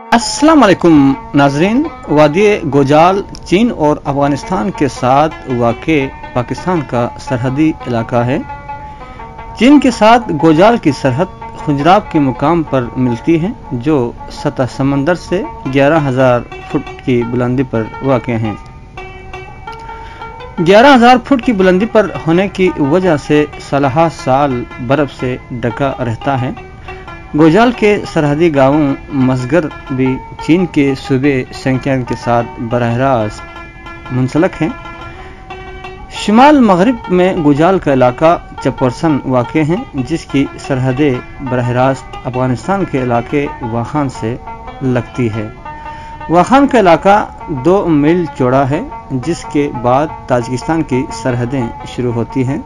अस्सलाम वालेकुम नाजरीन। वादी गोजाल चीन और अफगानिस्तान के साथ वाक़े पाकिस्तान का सरहदी इलाका है। चीन के साथ गोजाल की सरहद खुजराब के मुकाम पर मिलती है, जो सतह समंदर से 11,000 फुट की बुलंदी पर वाक़ हैं। 11,000 फुट की बुलंदी पर होने की वजह से सालहा साल बर्फ से ढका रहता है। गोजाल के सरहदी गांवों मसगर भी चीन के सूबे सिंकियांग के साथ बराह रास्त मुंसलक हैं। शुमाल मगरिब में गोजाल का इलाका चपरसन वाक़ है, जिसकी सरहदें बराह रास्त अफगानिस्तान के इलाके वाखान से लगती है। वाखान का इलाका 2 मील चौड़ा है, जिसके बाद ताजिकिस्तान की सरहदें शुरू होती हैं।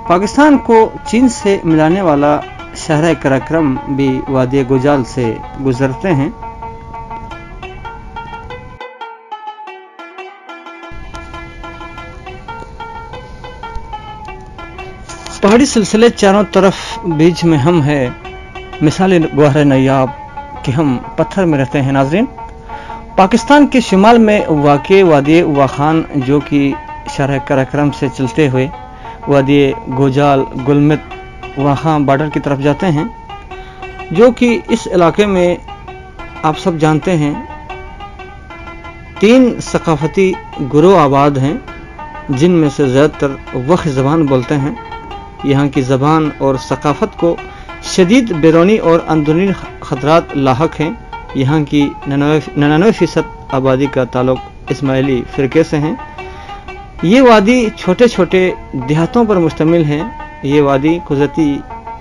पाकिस्तान को चीन से मिलाने वाला शहर कराक्रम भी वादी गोजाल से गुजरते हैं। पहाड़ी सिलसिले चारों तरफ बीच में हम है, मिसाली गौहर नयाब कि हम पत्थर में रहते हैं। नाजरीन, पाकिस्तान के शुमाल में वाक़े वादी वाखान, जो कि शहर कराक्रम से चलते हुए वादी गोजाल गुलमित वहाँ बॉर्डर की तरफ जाते हैं, जो कि इस इलाके में आप सब जानते हैं 3 सकाफती गुरोह आबाद हैं, जिनमें से ज़्यादातर वख ज़बान बोलते हैं। यहाँ की ज़बान और सकाफत को शदीद बैरूनी और अंदरूनी ख़तरात लाहक हैं। यहाँ की 99% आबादी का ताल्लुक इस्माइली फ़िरके से हैं। ये वादी छोटे छोटे देहातों पर मुश्तमिल है। ये वादी कुदरती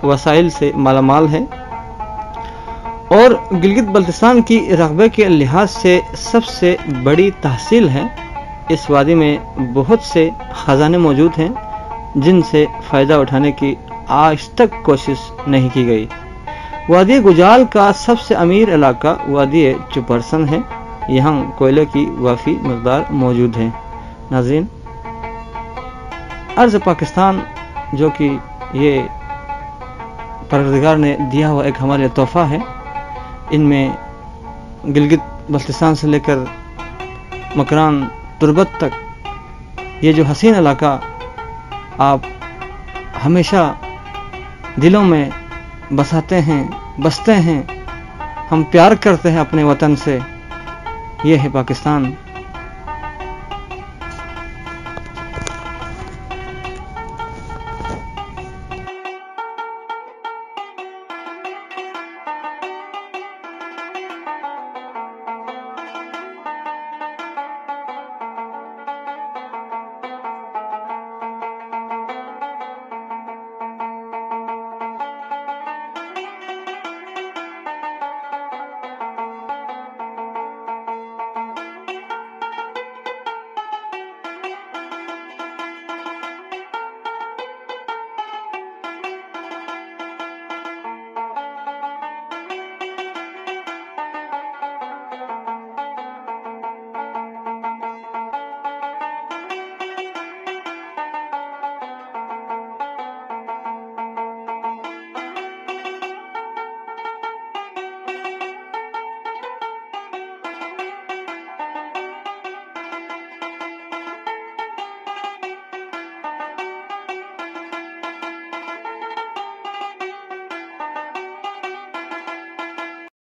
वसाइल से मालामाल है और गिलगित बल्तिस्तान की रकबे के लिहाज से सबसे बड़ी तहसील है। इस वादी में बहुत से खजाने मौजूद हैं, जिनसे फ़ायदा उठाने की आज तक कोशिश नहीं की गई। वादी गुजाल का सबसे अमीर इलाका वादी चुपरसन है। यहाँ कोयले की वाफ़ी मकदार मौजूद है। नाज़रीन, अर्ज़ पाकिस्तान, जो कि ये परवरदिगार ने दिया हुआ एक हमारे तोहफ़ा है, इनमें गिलगित बल्तिस्तान से लेकर मकरान तुर्बत तक ये जो हसीन इलाका आप हमेशा दिलों में बसाते हैं, बसते हैं। हम प्यार करते हैं अपने वतन से। ये है पाकिस्तान।